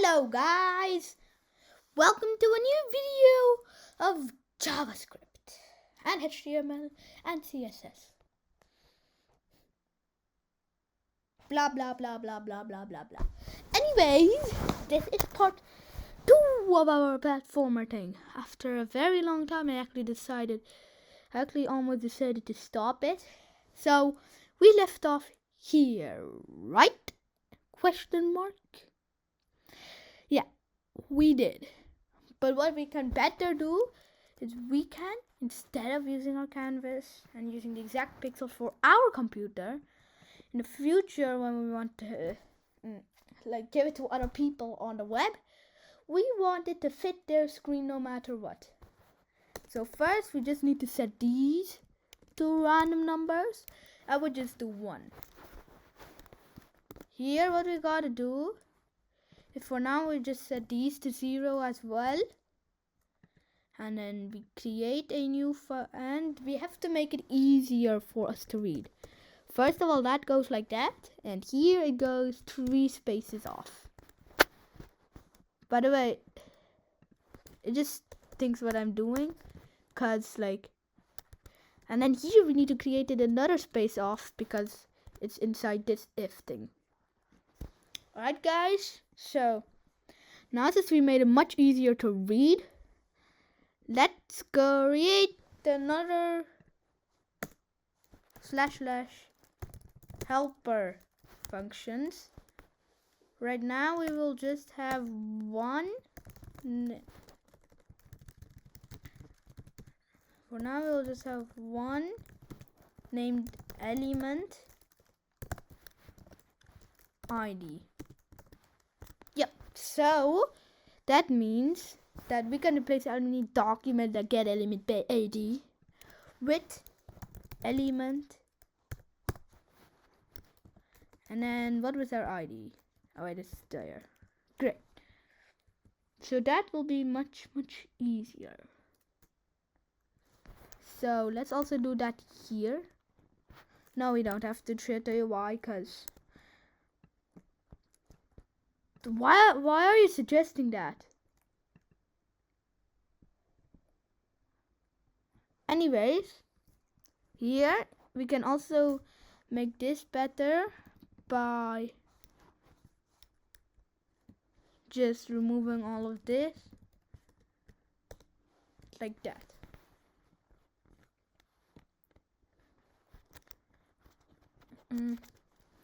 Hello guys, welcome to a new video of JavaScript and HTML and CSS. Blah blah blah blah blah blah blah blah. Anyways, this is part 2 of our platformer thing. After a very long time I almost decided to stop it. So we left off here, right? Question mark? Yeah, we did. But what we can better do is we can, instead of using our canvas and using the exact pixel for our computer, in the future when we want to give it to other people on the web, we want it to fit their screen no matter what. So first we just need to set these to random numbers. I would just do 1. Here what we gotta do, for now we just set these to 0 as well, and then we create a new file, and we have to make it easier for us to read. First of all, that goes like that, and here it goes 3 spaces off. By the way, it just thinks what I'm doing, cause and then here we need to create another space off because it's inside this if thing. Alright guys, so now since we made it much easier to read, let's create another / helper functions. Right now we will just have one. For now we'll just have one named element ID. Yep, so that means that we can replace any document that get element ID with element, and then what was our ID? Oh wait, it's there. Great. So that will be much easier. So let's also do that here. No, we don't have to tell you why, cause why are you suggesting that? Anyways, here we can also make this better by just removing all of this like that.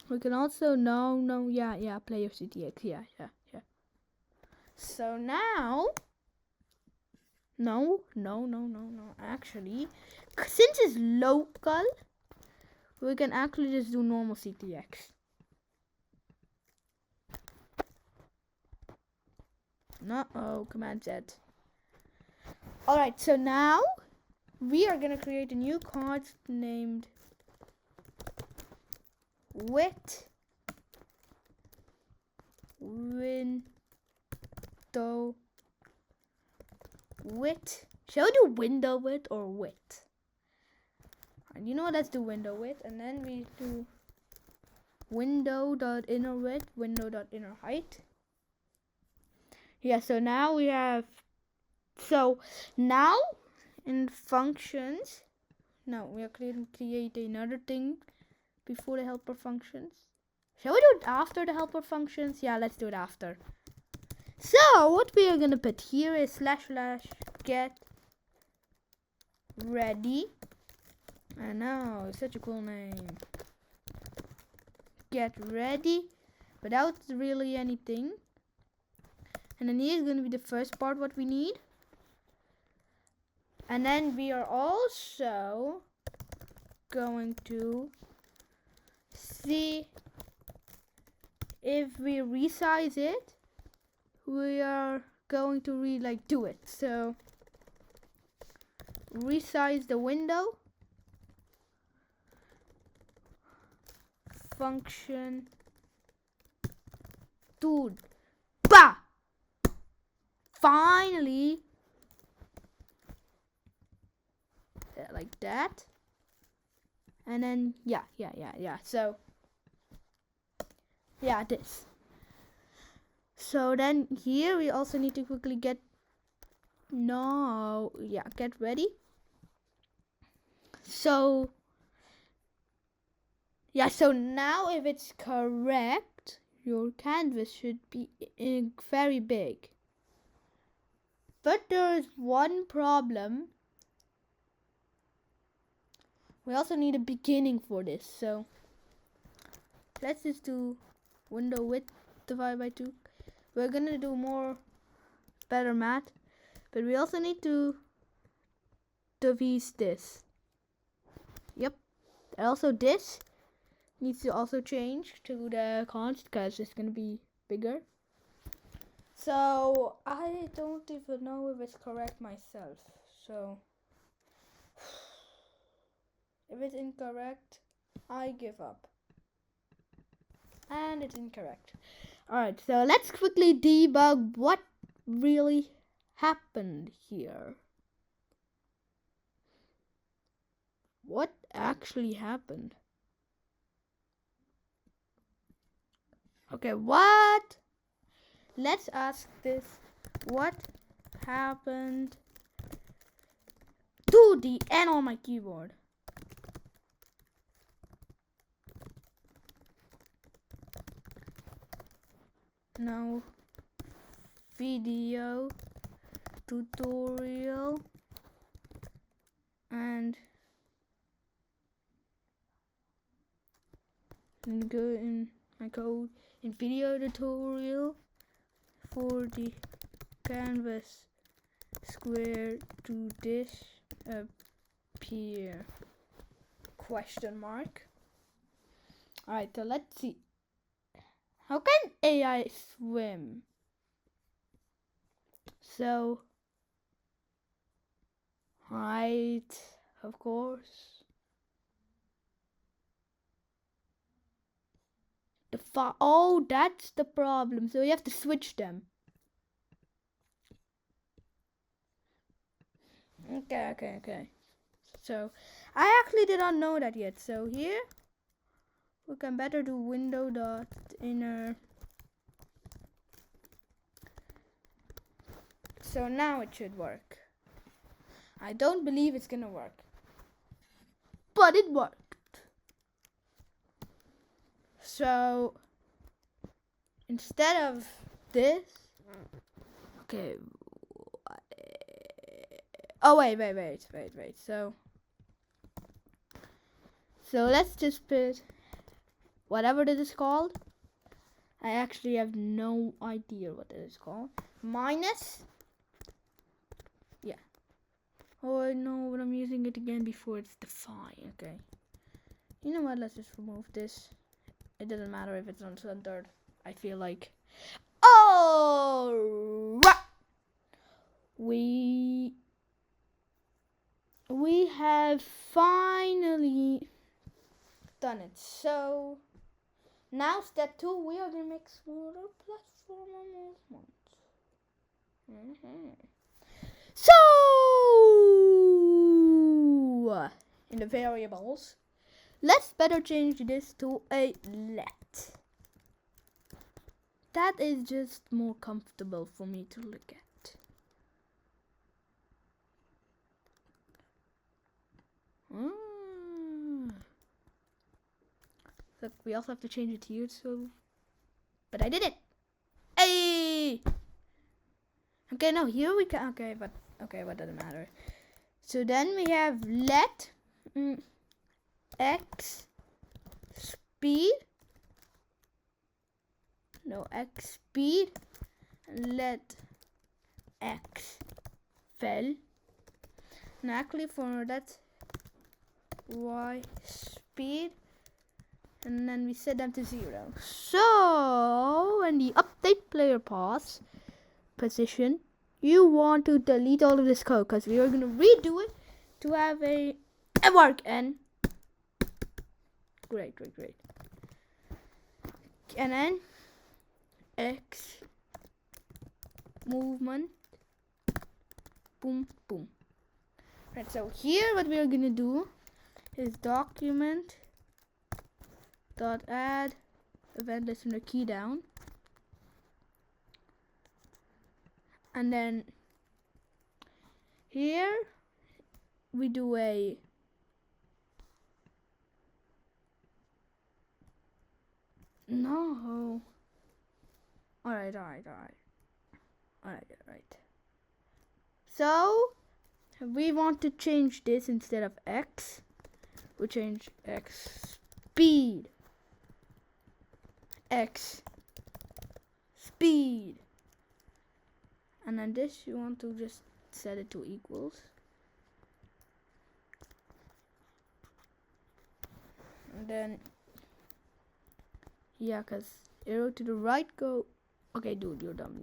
We can also player CTX, yeah. So now no, actually, since it's local, we can actually just do normal CTX. Command Z. Alright, so now we are gonna create a new card named width window width. Shall we do window width or width? And you know what, let's do window width, and then we do window.inner width, window.inner height. Yeah, so now we have, so now in functions, now we are create another thing before the helper functions. Shall we do it after the helper functions? Yeah, let's do it after. So what we are gonna put here is / get ready. I know, it's such a cool name. Get ready without really anything. And then here is gonna be the first part what we need. And then we are also going to see if we resize it, we are going to do it. So resize the window function. Dude, bah! Finally, like that. And then yeah. So yeah, this. So then here we also need to quickly get ready. So so now if it's correct, your canvas should be very big. But there is one problem. We also need a beginning for this. So let's just do window width divided by 2. We're gonna do better math, but we also need to divide this. Yep. And also this needs to also change to the const because it's gonna be bigger. So I don't even know if it's correct myself. So if it's incorrect, I give up. And it's incorrect. Alright, so let's quickly debug what really happened here. What actually happened? Okay, what? Let's ask this. What happened to the N on my keyboard? Now, video tutorial and go in my code in video tutorial for the canvas square to disappear question mark. Alright, so let's see. How can AI swim? So, right, of course. Oh, that's the problem. So you have to switch them. Okay. So, I actually did not know that yet. So here, we can better do window dot inner. So now it should work. I don't believe it's gonna work, but it worked. So instead of this, okay. Oh wait. So let's just put whatever this is called. I actually have no idea what it is called. Minus. Yeah. Oh, I know, but I'm using it again before it's defined. Okay. You know what? Let's just remove this. It doesn't matter if it's uncentered. I feel like. Oh, we have finally done it. So now step 2, we are gonna make smaller platform movements. So in the variables, let's better change this to a let. That is just more comfortable for me to look at. Look, we also have to change it here, so. But I did it! Hey! Okay, no, here we can. Okay, but what doesn't matter? So then we have let x speed. No, x speed. And let x fill. And actually, for that y speed. And then we set them to 0. So, in the update player path position, you want to delete all of this code because we are going to redo it to have a work. And great. And then X movement, boom. Right. So here, what we are going to do is document dot add event listener key down. And then here we do a no. Alright. So we want to change this instead of X. We change X speed. X speed. And then this you want to just set it to equals. And then yeah, cause arrow to the right go. Okay, dude, you're dumb.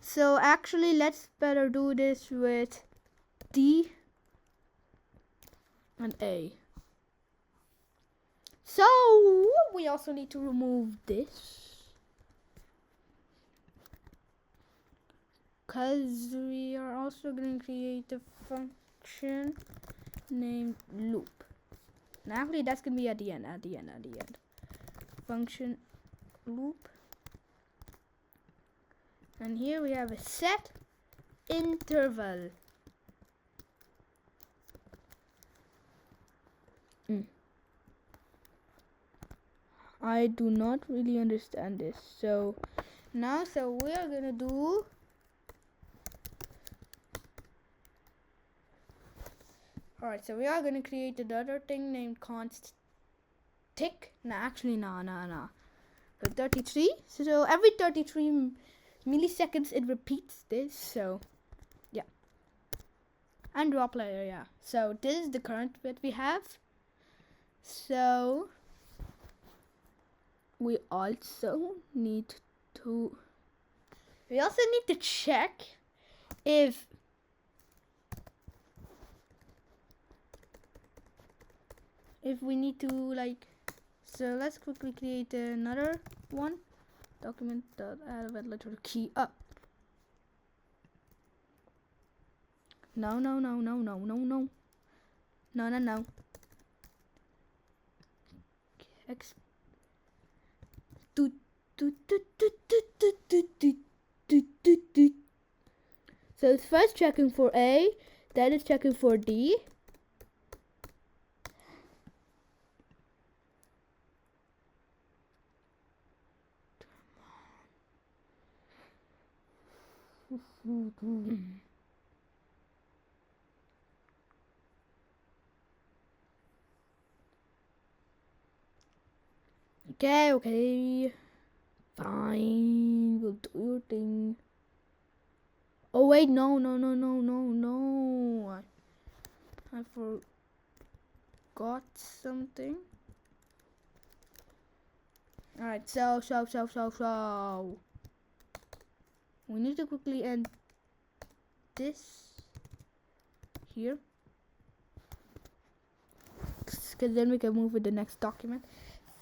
So actually, let's better do this with D and A. So we also need to remove this, cause we are also going to create a function named loop. And actually, that's gonna be at the end. Function loop. And here we have a set interval. I do not really understand this. So now, we are gonna do alright, so we are gonna create another thing named const tick. No. So 33. So every 33 milliseconds it repeats this. So yeah. And drop layer, yeah. So this is the current that we have. So we also need to check if we need to like, so let's quickly create another one. Document.add letter key up. No. X. So it's first checking for A, then it's checking for D. Okay. Fine, we'll do your thing. Oh wait, no. I forgot something. Alright, so we need to quickly end this here, because then we can move with the next document.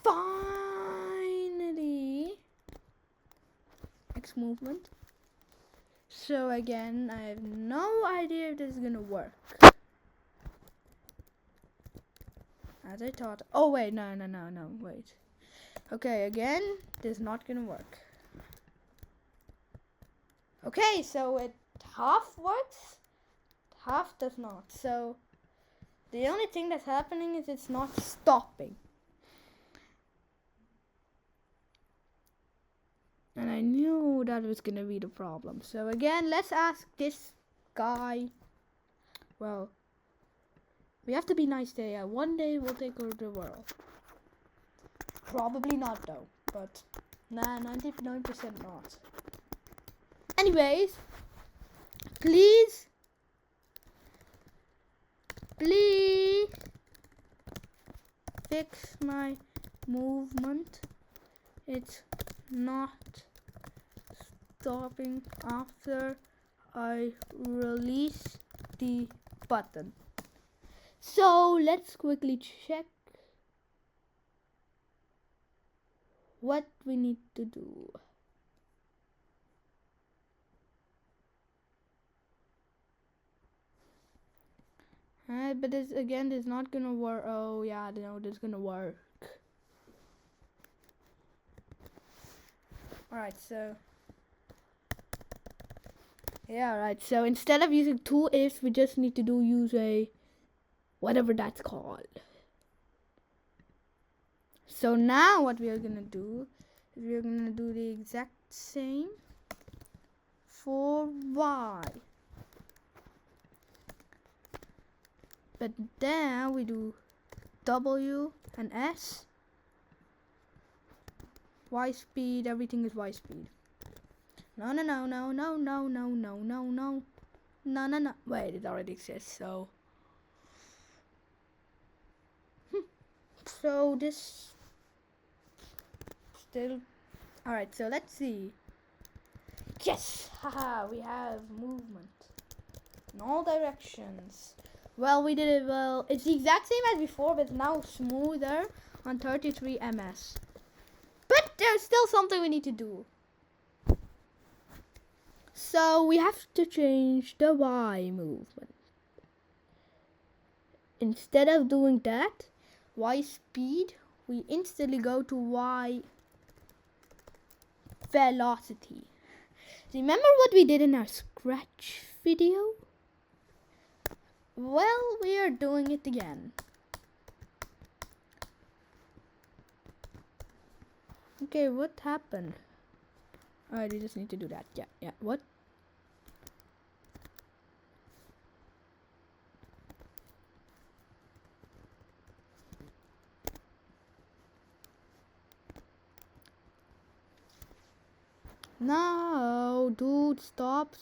Finally, X movement. So again, I have no idea if this is gonna work. As I thought. Oh wait, no, wait. Okay, again, this is not gonna work. Okay, so it half works, half does not. So the only thing that's happening is it's not stopping. And I knew that was gonna be the problem. So again, let's ask this guy. Well, we have to be nice there. Yeah, one day we'll take over the world. Probably not though, but nah, 99% not. Anyways, please fix my movement. It's not stopping after I release the button. So let's quickly check what we need to do. But this again is not gonna work. Oh yeah, no, this is gonna work. Alright, so yeah, right. So instead of using two ifs, we just need to use a whatever that's called. So now what we are gonna do is we are gonna do the exact same for y. But then we do W and S. Y speed, everything is Y speed. No. Wait, it already exists, so. So this still. Alright, so let's see. Yes! Haha, we have movement in all directions. Well, we did it well. It's the exact same as before, but now smoother on 33 ms. But there's still something we need to do. So we have to change the Y movement. Instead of doing that, Y speed, we instantly go to Y velocity. Remember what we did in our Scratch video? Well, we are doing it again. Okay, what happened? Alright, we just need to do that. Yeah, what? No, dude, stop.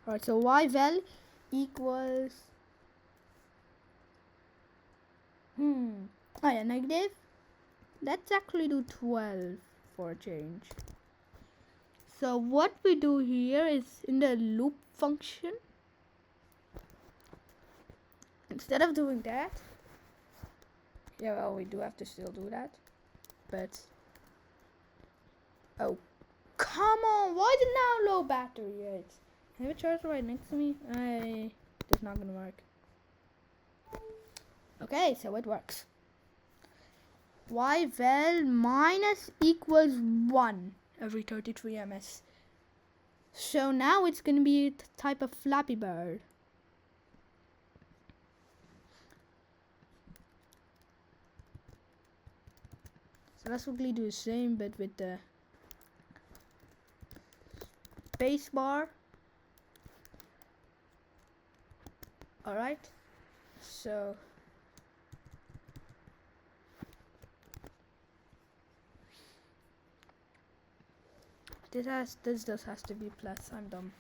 Alright, so y vel equals oh yeah, negative. Let's actually do 12 for a change. So what we do here is in the loop function, instead of doing that, yeah, well, we do have to still do that, but oh, come on, why is it now low battery rate? I have a charger right next to me. It's not gonna work. Okay, so it works. Y vel minus equals 1 every 33 ms. So now it's gonna be a type of Flappy Bird. So let's quickly do the same, but with the space bar. Alright, so this just has to be plus. I'm dumb.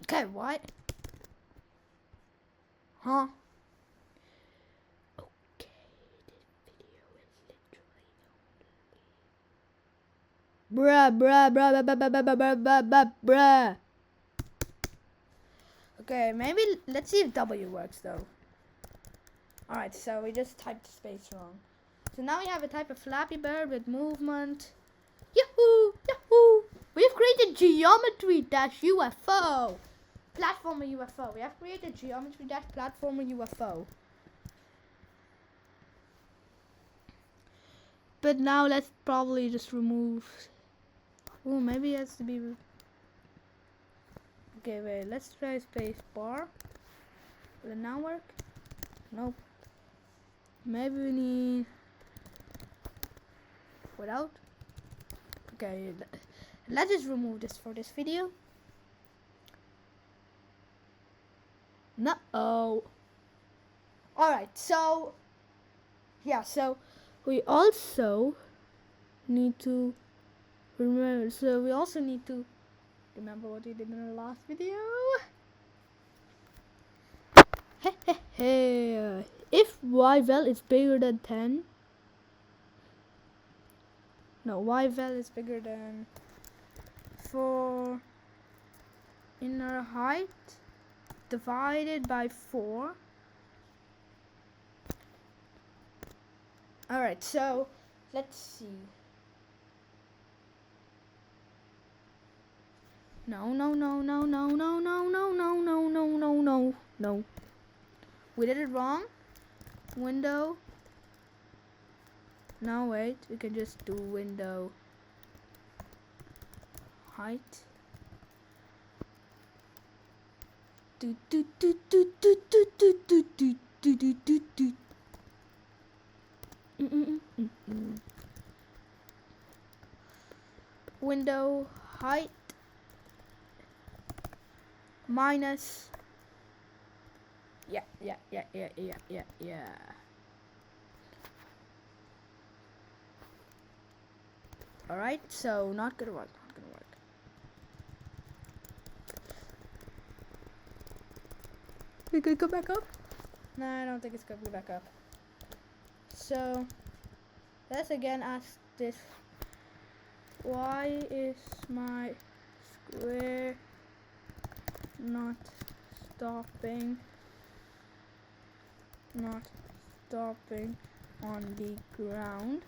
Okay, what? Huh? Okay, this video is literally bruh. Okay, maybe let's see if W works though. Alright, so we just typed space wrong. So now we have a type of Flappy Bird with movement. Yahoo! Yahoo! We've created geometry dash UFO. Platformer UFO. We have created geometry dash platformer UFO. But now let's probably just remove. Oh, maybe it has to be. Okay, wait. Let's try space bar. Will it now work? Nope. Maybe we need without. Okay, let's just remove this for this video. No. Oh. Alright, so yeah, so we also need to remember. So we also need to remember what we did in the last video. If y vel is bigger than 10. No, y vel is bigger than 4 inner height divided by 4. Alright, so let's see. No. We did it wrong. Window. Now wait, we can just do window height. Window height minus yeah. Alright, so not gonna work. We could go back up? No, I don't think it's gonna go back up. So let's again ask this. Why is my square not stopping on the ground?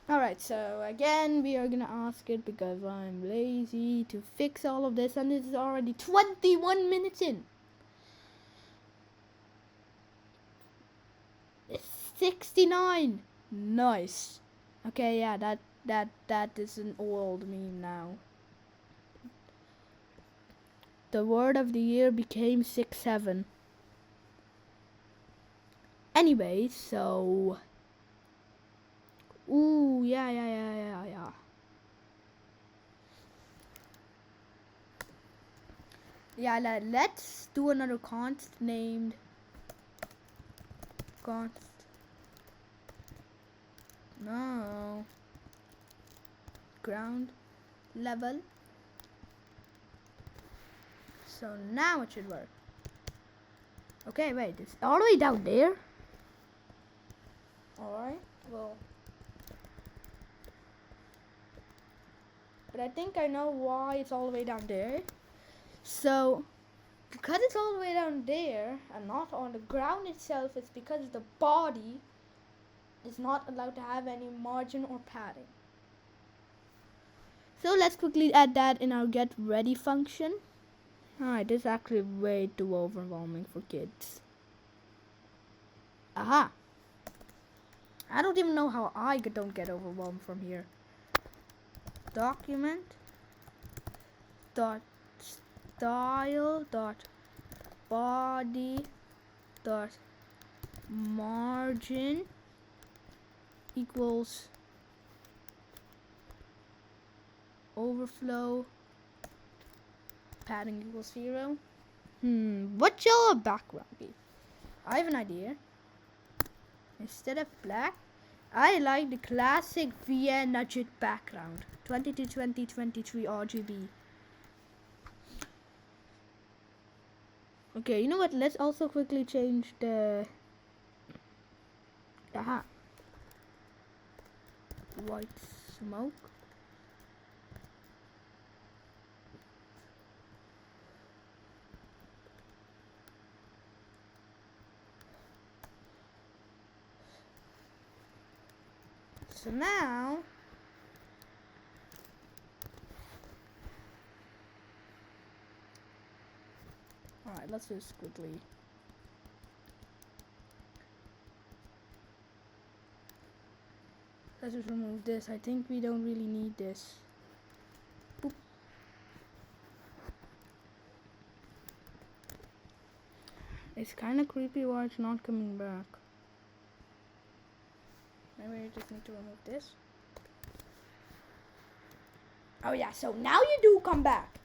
Alright, so again we are gonna ask it because I'm lazy to fix all of this, and this is already 21 minutes in. It's 69. Nice. Okay, yeah, that is an old meme now. The word of the year became 6-7. Anyway, so ooh, yeah. Yeah, let's do another const named ground level. So now it should work. Okay, wait, it's all the way down there. Alright, well, but I think I know why it's all the way down there. So because it's all the way down there and not on the ground itself, it's because the body is not allowed to have any margin or padding. So let's quickly add that in our get ready function. Alright, this is actually way too overwhelming for kids. Aha! I don't even know how I don't get overwhelmed from here. Document dot style dot body dot margin equals overflow padding equals 0. What shall our background be? I have an idea. Instead of black, I like the classic Vienna JIT background. 2020-2023 RGB. Okay, you know what? Let's also quickly change the white smoke. So now alright, let's just quickly let's just remove this. I think we don't really need this. Boop. It's kind of creepy why it's not coming back. Maybe I just need to remove this. Oh yeah, so now you do come back.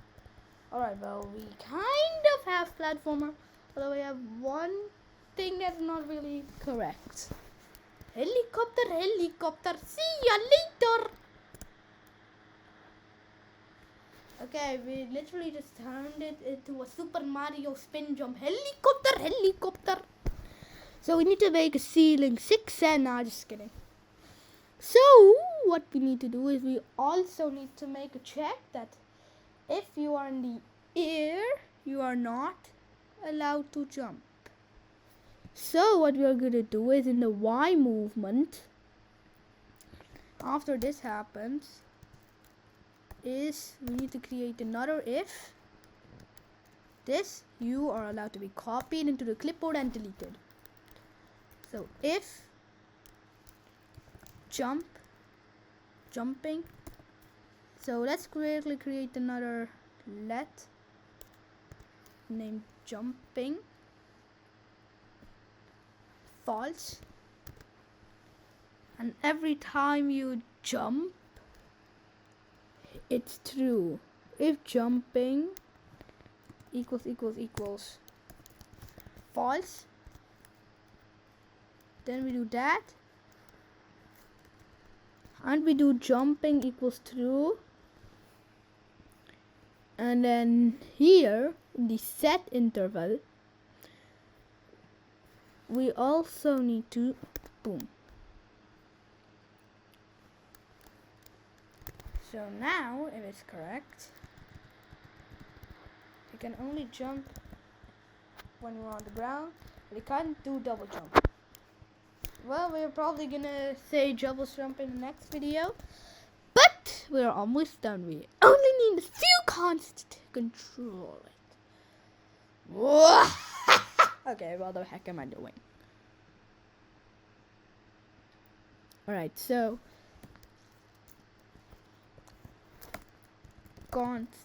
Alright, well, we kind of have platformer, although we have one thing that's not really correct. Helicopter, see ya later. Okay, we literally just turned it into a Super Mario spin jump. Helicopter. So we need to make a ceiling 6 and nah, just kidding. So what we need to do is we also need to make a check that if you are in the air, you are not allowed to jump. So what we are going to do is in the Y movement, after this happens, is we need to create another if this, you are allowed to be copied into the clipboard and deleted. So if jumping, so let's quickly create another let named jumping false, and every time you jump it's true. If jumping equals false, then we do that, and we do jumping equals true, and then here in the set interval we also need to boom. So now if it's correct, you can only jump when you're on the ground, but you can't do double jump. Well, we're probably gonna say double jump in the next video, but we're almost done. We only need a few constants to control it. Okay, what the heck am I doing? Alright, so const.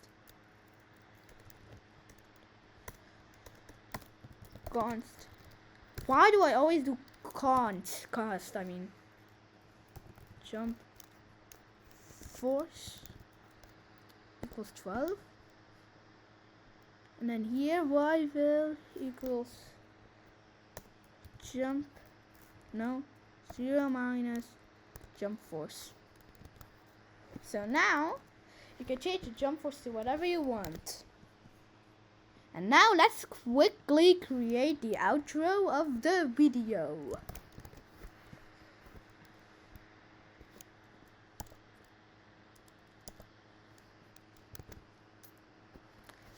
Why do I always do const? I mean jump force equals 12, and then here y will equals jump 0 minus jump force. So now you can change the jump force to whatever you want. And now let's quickly create the outro of the video.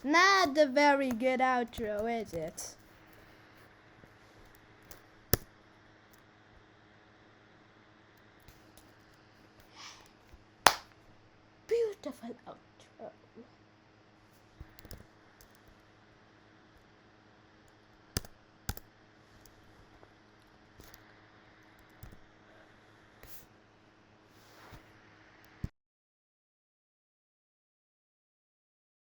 Not a very good outro, is it? Beautiful outro.